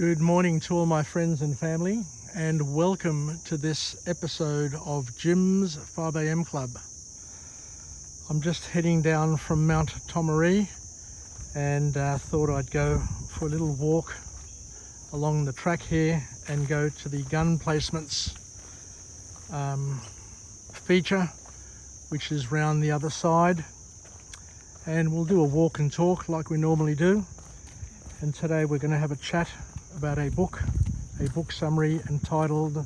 Good morning to all my friends and family, and welcome to this episode of Jim's 5am Club. I'm just heading down from Mount Tomaree and thought I'd go for a little walk along the track here and go to the gun placements feature, which is round the other side, and we'll do a walk and talk like we normally do. And today we're going to have a chat about a book summary entitled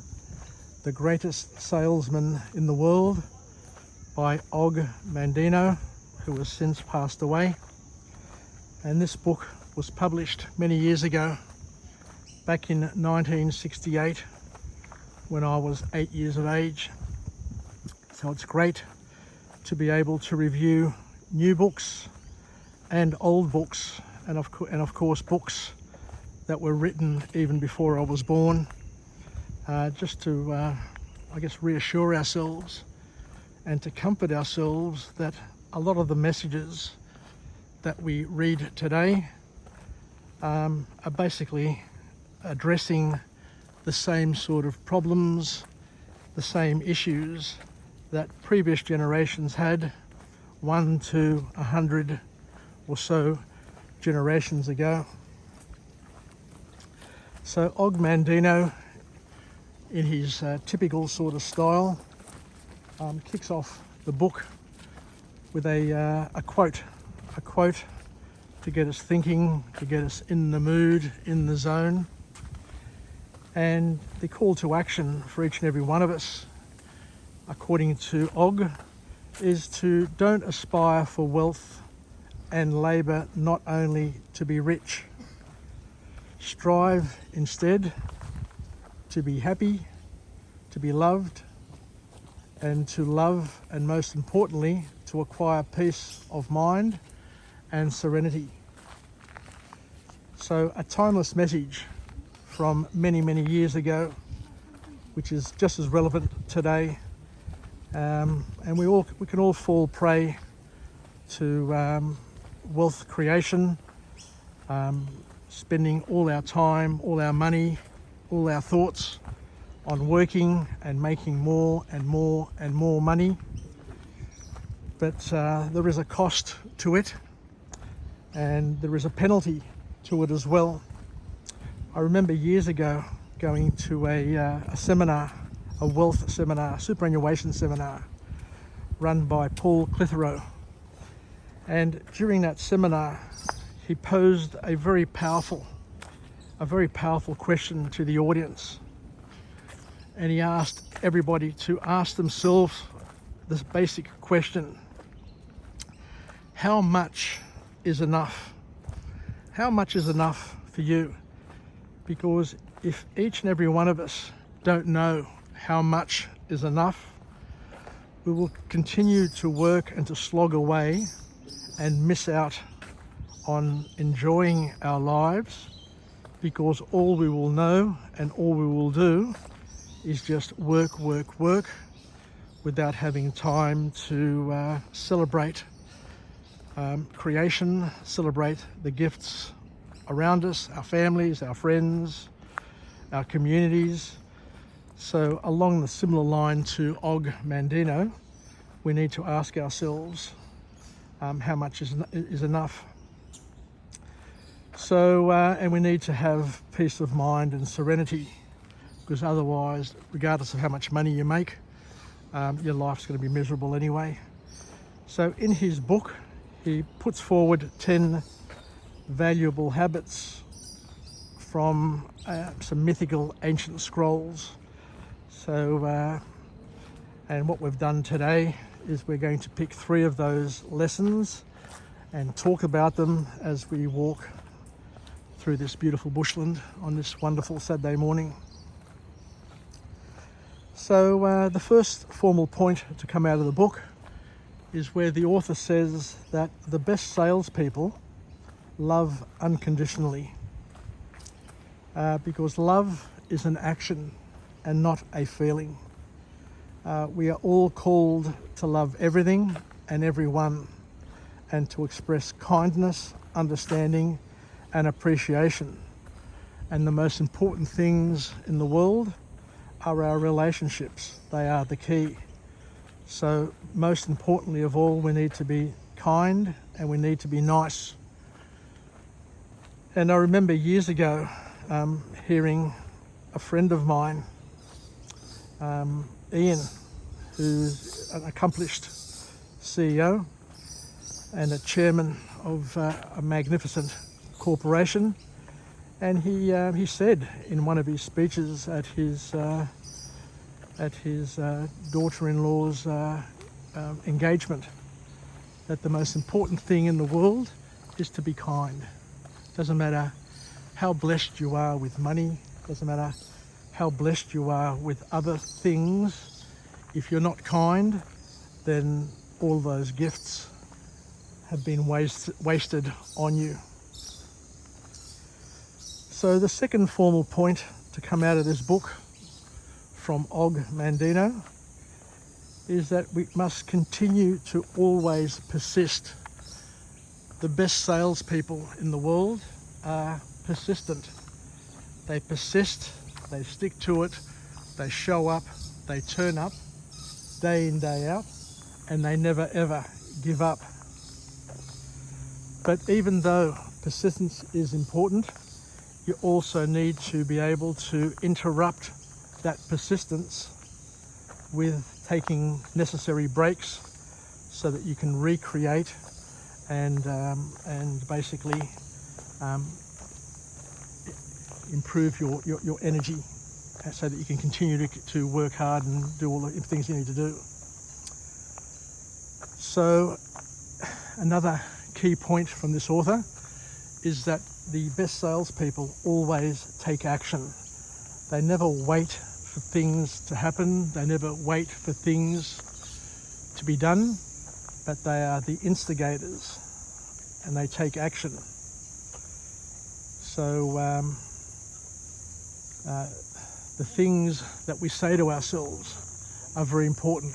The Greatest Salesman in the World by Og Mandino, who has since passed away. And this book was published many years ago, back in 1968, when I was 8 years of age. So it's great to be able to review new books and old books, and of course books that were written even before I was born, just to I guess reassure ourselves and to comfort ourselves that a lot of the messages that we read today are basically addressing the same sort of problems, the same issues that previous generations had 1 to 100 or so generations ago. So Og Mandino, in his typical sort of style, kicks off the book with a quote to get us thinking, to get us in the mood, in the zone. And the call to action for each and every one of us, according to Og, is to don't aspire for wealth and labour not only to be rich. Strive instead to be happy, to be loved, and to love, and most importantly, to acquire peace of mind and serenity. So a timeless message from many, many years ago, which is just as relevant today. And we can all fall prey to wealth creation, spending all our time, all our money, all our thoughts on working and making more and more and more money. But there is a cost to it, and there is a penalty to it as well. I remember years ago going to a seminar, a wealth seminar, superannuation seminar, run by Paul Clitheroe. And during that seminar, he posed a very powerful question to the audience. And he asked everybody to ask themselves this basic question: how much is enough? How much is enough for you? Because if each and every one of us don't know how much is enough, we will continue to work and to slog away and miss out on enjoying our lives, because all we will know and all we will do is just work without having time to celebrate creation, celebrate the gifts around us, our families, our friends, our communities. So along the similar line to Og Mandino, we need to ask ourselves how much is enough. So, and we need to have peace of mind and serenity, because otherwise, regardless of how much money you make, your life's going to be miserable anyway. So in his book, he puts forward 10 valuable habits from some mythical ancient scrolls. So, and what we've done today is we're going to pick 3 of those lessons and talk about them as we walk through this beautiful bushland on this wonderful Saturday morning. So the first formal point to come out of the book is where the author says that the best salespeople love unconditionally, because love is an action and not a feeling. We are all called to love everything and everyone, and to express kindness, understanding and appreciation. And the most important things in the world are our relationships. They are the key. So most importantly of all, we need to be kind and we need to be nice. And I remember years ago hearing a friend of mine, Ian, who's an accomplished CEO and a chairman of a magnificent corporation, and he said in one of his speeches at his daughter-in-law's engagement that the most important thing in the world is to be kind. Doesn't matter how blessed you are with money, doesn't matter how blessed you are with other things. If you're not kind, then all those gifts have been wasted on you. So the second formal point to come out of this book from Og Mandino is that we must continue to always persist. The best salespeople in the world are persistent. They persist, they stick to it, they show up, they turn up day in, day out, and they never ever give up. But even though persistence is important, you also need to be able to interrupt that persistence with taking necessary breaks so that you can recreate and basically improve your energy so that you can continue to work hard and do all the things you need to do. So another key point from this author is that the best salespeople always take action. They never wait for things to happen. They never wait for things to be done, but they are the instigators and they take action. So the things that we say to ourselves are very important.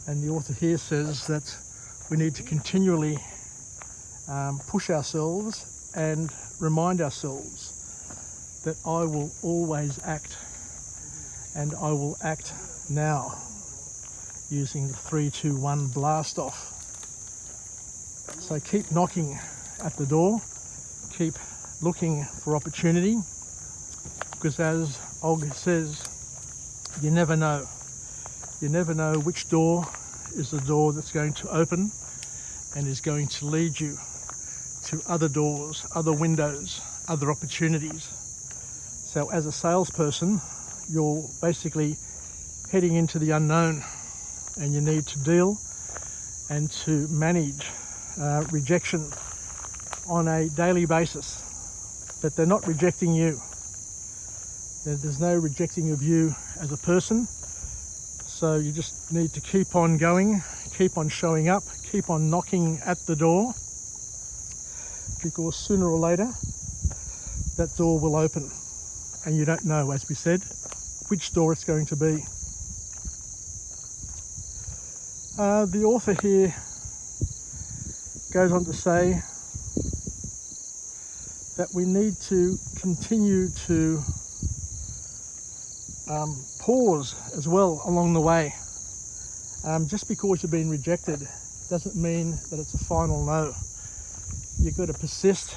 And the author here says that we need to continually push ourselves and remind ourselves that I will always act, and I will act now, using the 3, 2, 1 blast off. So keep knocking at the door, keep looking for opportunity, because as Og says, you never know. You never know which door is the door that's going to open and is going to lead you to other doors, other windows, other opportunities. So as a salesperson, you're basically heading into the unknown, and you need to deal and to manage rejection on a daily basis. But they're not rejecting you. There's no rejecting of you as a person. So you just need to keep on going, keep on showing up, keep on knocking at the door, because sooner or later that door will open, and you don't know, as we said, which door it's going to be. The author here goes on to say that we need to continue to pause as well along the way. Just because you've been rejected doesn't mean that it's a final no. You've got to persist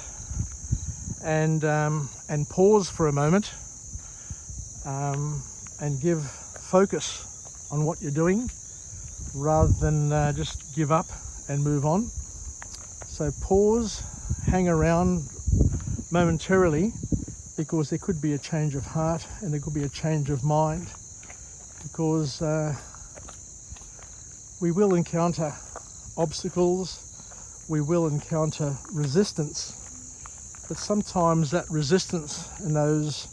and pause for a moment and give focus on what you're doing rather than just give up and move on. So pause, hang around momentarily, because there could be a change of heart and there could be a change of mind, because we will encounter obstacles, we will encounter resistance, but sometimes that resistance and those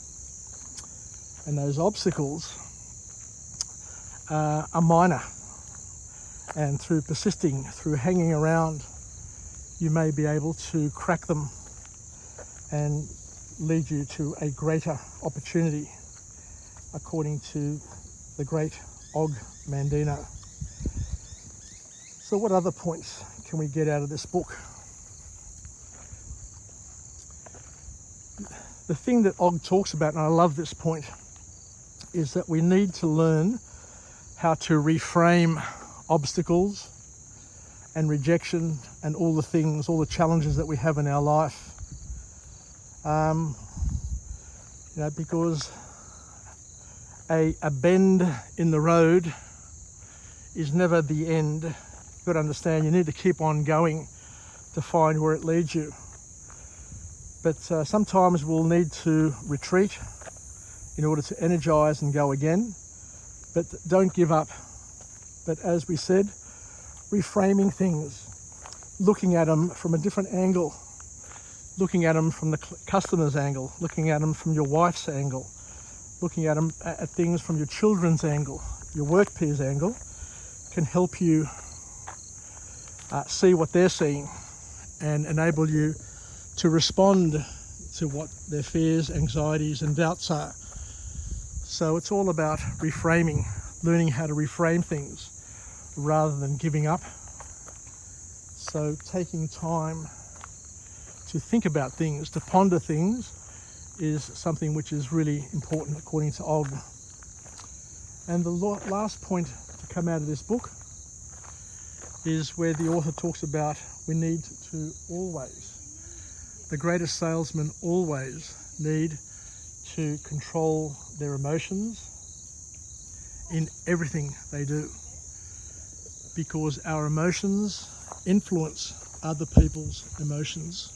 obstacles are minor, and through persisting, through hanging around, you may be able to crack them and lead you to a greater opportunity, according to the great Og Mandino. So what other points can we get out of this book? the thing that Og talks about, and I love this point, is that we need to learn how to reframe obstacles and rejection and all the things, all the challenges that we have in our life. Because a bend in the road is never the end. You've got to understand, you need to keep on going to find where it leads you. But sometimes we'll need to retreat in order to energize and go again. But don't give up. But as we said, reframing things, looking at them from a different angle, looking at them from the customer's angle, looking at them from your wife's angle, looking at them at things from your children's angle, your work peers' angle, can help you see what they're seeing and enable you to respond to what their fears, anxieties and doubts are. So it's all about reframing, learning how to reframe things rather than giving up. So taking time to think about things, to ponder things, is something which is really important according to Og. And the last point to come out of this book is where the author talks about we need to always, the greatest salesmen always need to control their emotions in everything they do, because our emotions influence other people's emotions.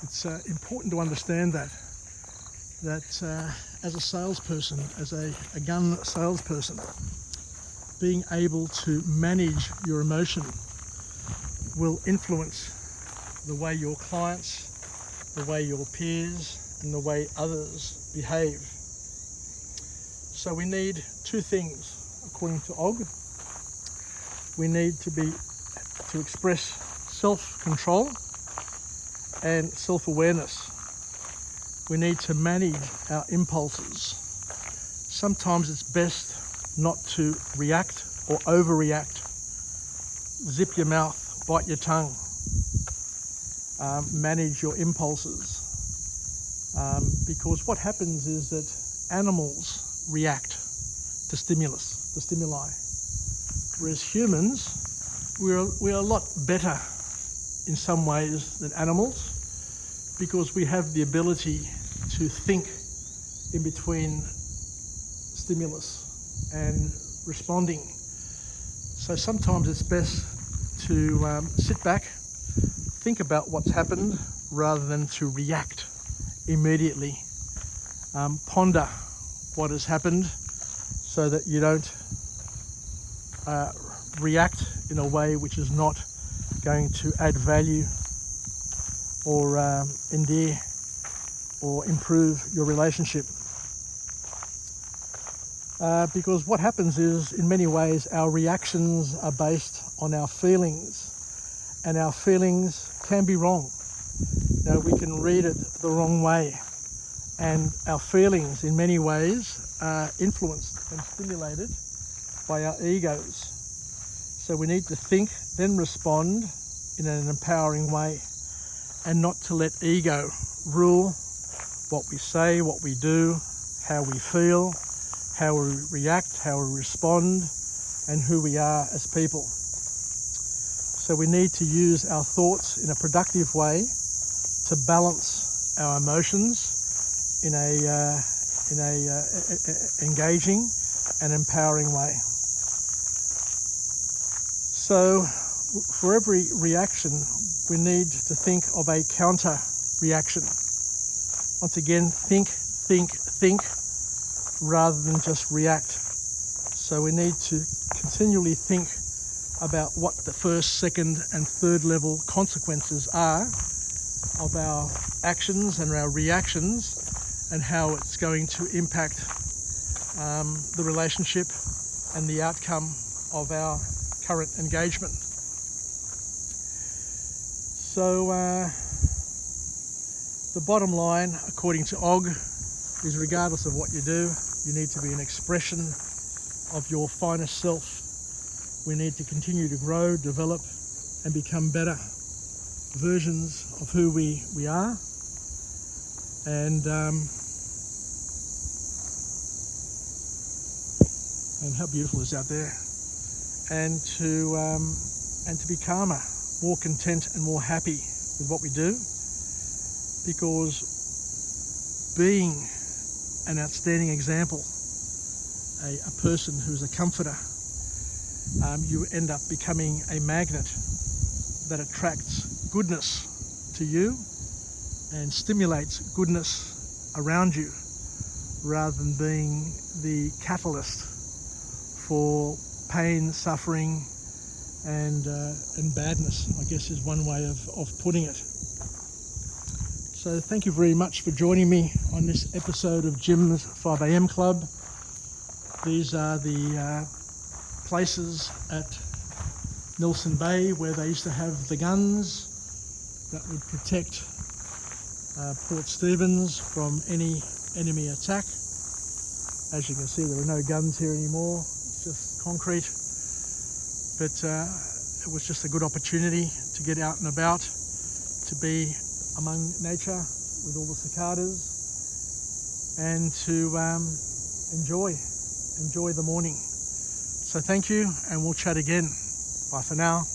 It's important to understand that as a salesperson, as a gun salesperson, being able to manage your emotion will influence the way your clients, the way your peers, and the way others behave. So we need two things, according to Og. We need to express self-control and self-awareness. We need to manage our impulses. Sometimes it's best not to react or overreact. Zip your mouth, bite your tongue. Manage your impulses. Because what happens is that animals react to stimuli. Whereas humans, we're a lot better in some ways than animals, because we have the ability to think in between stimulus and responding. So sometimes it's best to sit back, think about what's happened rather than to react immediately. Ponder what has happened so that you don't react in a way which is not going to add value or endear or improve your relationship. Because what happens is, in many ways, our reactions are based on our feelings, and our feelings can be wrong. We can read it the wrong way, and our feelings in many ways are influenced and stimulated by our egos. So we need to think, then respond in an empowering way, and not to let ego rule what we say, what we do, how we feel, how we react, how we respond, and who we are as people. So we need to use our thoughts in a productive way to balance our emotions in a engaging and empowering way. So for every reaction, we need to think of a counter reaction. Once again, think, rather than just react. So we need to continually think about what the first, second, and third level consequences are of our actions and our reactions, and how it's going to impact the relationship and the outcome of our current engagement. So the bottom line, according to Og, is regardless of what you do, you need to be an expression of your finest self. We need to continue to grow, develop, and become better versions of who we are. and how beautiful is out there, and to be calmer, more content and more happy with what we do, because being an outstanding example, a person who's a comforter, you end up becoming a magnet that attracts goodness to you and stimulates goodness around you, rather than being the catalyst for pain, suffering, and badness, I guess is one way of putting it. So thank you very much for joining me on this episode of Jim's 5am Club. These are the places at Nelson Bay where they used to have the guns that would protect Port Stephens from any enemy attack. As you can see, there are no guns here anymore, it's just concrete. But it was just a good opportunity to get out and about, to be among nature with all the cicadas, and to enjoy the morning. So thank you, and we'll chat again. Bye for now.